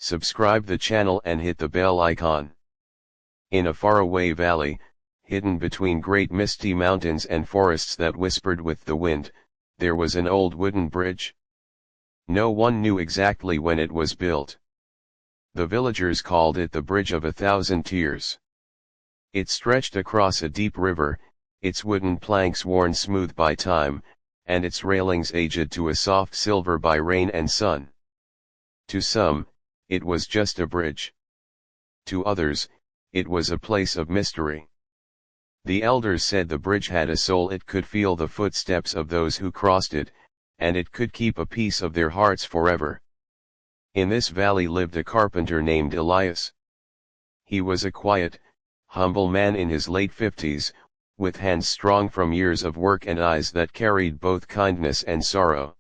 Subscribe the channel and hit the bell icon. In a faraway valley, hidden between great misty mountains and forests that whispered with the wind, there was an old wooden bridge. No one knew exactly when it was built. The villagers called it the Bridge of 1,000 Tears. It stretched across a deep river, its wooden planks worn smooth by time, and its railings aged to a soft silver by rain and sun. To some, it was just a bridge. To others, it was a place of mystery. The elders said the bridge had a soul, it could feel the footsteps of those who crossed it, and it could keep a piece of their hearts forever. In this valley lived a carpenter named Elias. He was a quiet, humble man in his late 50s, with hands strong from years of work and eyes that carried both kindness and sorrow.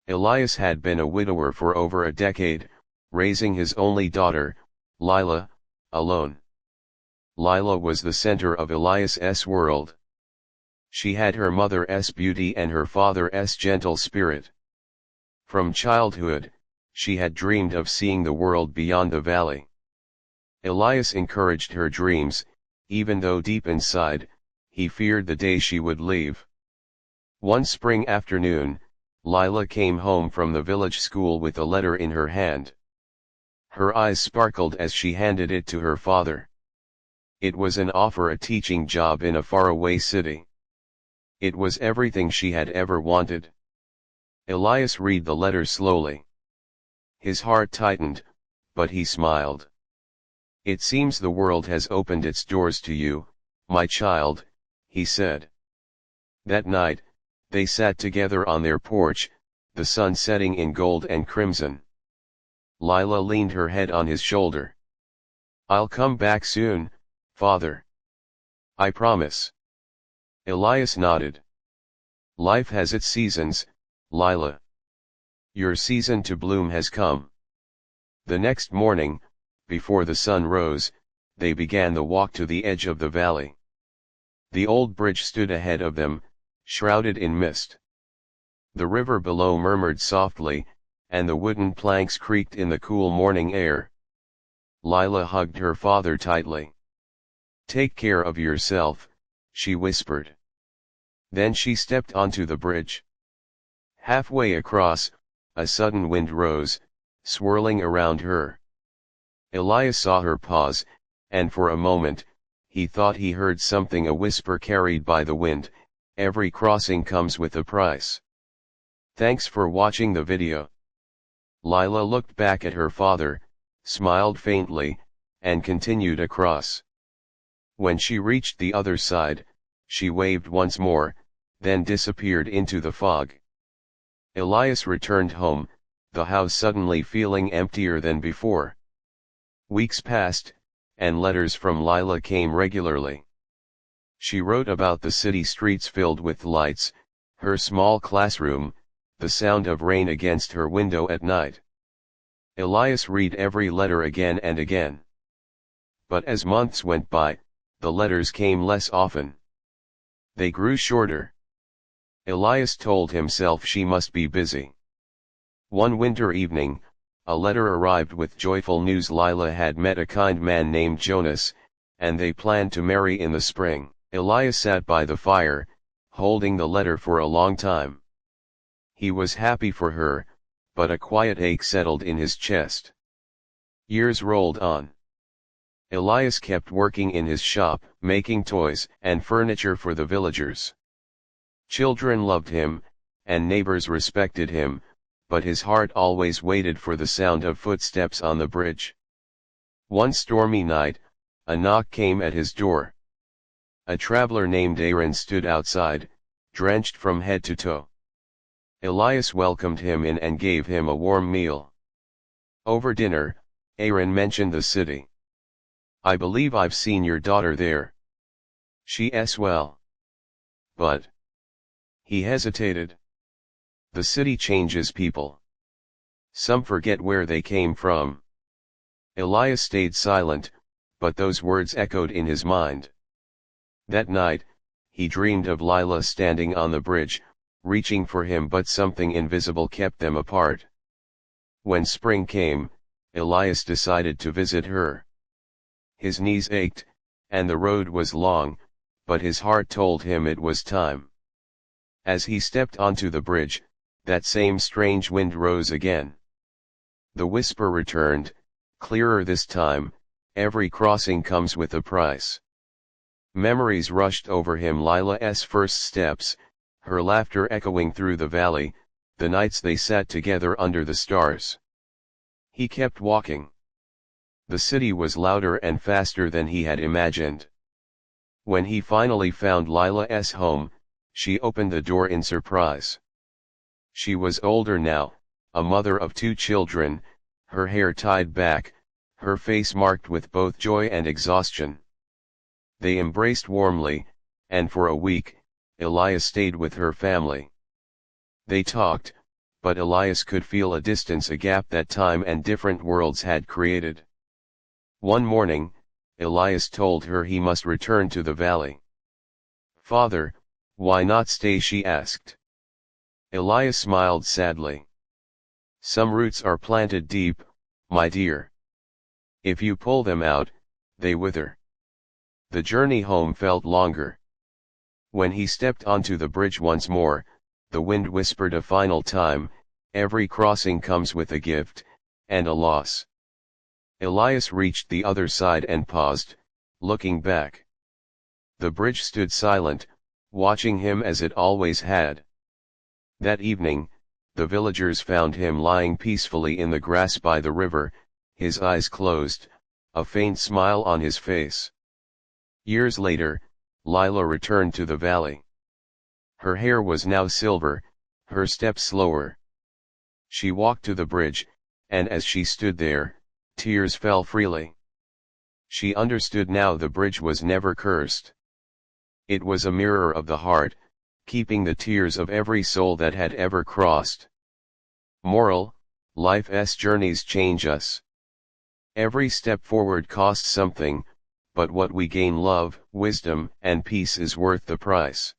Elias had been a widower for over a decade, raising his only daughter, Lila, alone. Lila was the center of Elias's world. She had her mother's beauty and her father's gentle spirit. From childhood, she had dreamed of seeing the world beyond the valley. Elias encouraged her dreams, even though deep inside, he feared the day she would leave. One spring afternoon, Lila came home from the village school with a letter in her hand. Her eyes sparkled as she handed it to her father. It was an offer, a teaching job in a faraway city. It was everything she had ever wanted. Elias read the letter slowly. His heart tightened, but he smiled. "It seems the world has opened its doors to you, my child," he said. That night, they sat together on their porch, the sun setting in gold and crimson. Lila leaned her head on his shoulder. "I'll come back soon, Father. I promise." Elias nodded. "Life has its seasons, Lila. Your season to bloom has come." The next morning, before the sun rose, they began the walk to the edge of the valley. The old bridge stood ahead of them, shrouded in mist. The river below murmured softly, and the wooden planks creaked in the cool morning air. Lila hugged her father tightly. "Take care of yourself," she whispered. Then she stepped onto the bridge. Halfway across, a sudden wind rose, swirling around her. Elias saw her pause, and for a moment, he thought he heard something, a whisper carried by the wind, "Every crossing comes with a price." Thanks for watching the video. Lila looked back at her father, smiled faintly, and continued across. When she reached the other side, she waved once more, then disappeared into the fog. Elias returned home, the house suddenly feeling emptier than before. Weeks passed, and letters from Lila came regularly. She wrote about the city streets filled with lights, her small classroom, the sound of rain against her window at night. Elias read every letter again and again. But as months went by, the letters came less often. They grew shorter. Elias told himself she must be busy. One winter evening, a letter arrived with joyful news. Lila had met a kind man named Jonas, and they planned to marry in the spring. Elias sat by the fire, holding the letter for a long time. He was happy for her, but a quiet ache settled in his chest. Years rolled on. Elias kept working in his shop, making toys and furniture for the villagers. Children loved him, and neighbors respected him, but his heart always waited for the sound of footsteps on the bridge. One stormy night, a knock came at his door. A traveler named Aaron stood outside, drenched from head to toe. Elias welcomed him in and gave him a warm meal. Over dinner, Aaron mentioned the city. "I believe I've seen your daughter there. She's well." But he hesitated. "The city changes people. Some forget where they came from." Elias stayed silent, but those words echoed in his mind. That night, he dreamed of Lila standing on the bridge, reaching for him, but something invisible kept them apart. When spring came, Elias decided to visit her. His knees ached, and the road was long, but his heart told him it was time. As he stepped onto the bridge, that same strange wind rose again. The whisper returned, clearer this time, every crossing comes with a price. Memories rushed over him, Lila's first steps, her laughter echoing through the valley, the nights they sat together under the stars. He kept walking. The city was louder and faster than he had imagined. When he finally found Lila's home, she opened the door in surprise. She was older now, a mother of 2 children, her hair tied back, her face marked with both joy and exhaustion. They embraced warmly, and for a week, Elias stayed with her family. They talked, but Elias could feel a distance, a gap that time and different worlds had created. One morning, Elias told her he must return to the valley. "Father, why not stay?" she asked. Elias smiled sadly. "Some roots are planted deep, my dear. If you pull them out, they wither." The journey home felt longer. When he stepped onto the bridge once more, the wind whispered a final time, "Every crossing comes with a gift, and a loss." Elias reached the other side and paused, looking back. The bridge stood silent, watching him as it always had. That evening, the villagers found him lying peacefully in the grass by the river, his eyes closed, a faint smile on his face. Years later, Lila returned to the valley. Her hair was now silver, her steps slower. She walked to the bridge, and as she stood there, tears fell freely. She understood now the bridge was never cursed. It was a mirror of the heart, keeping the tears of every soul that had ever crossed. Moral: life's journeys change us. Every step forward costs something, but what we gain, love, wisdom, and peace, is worth the price.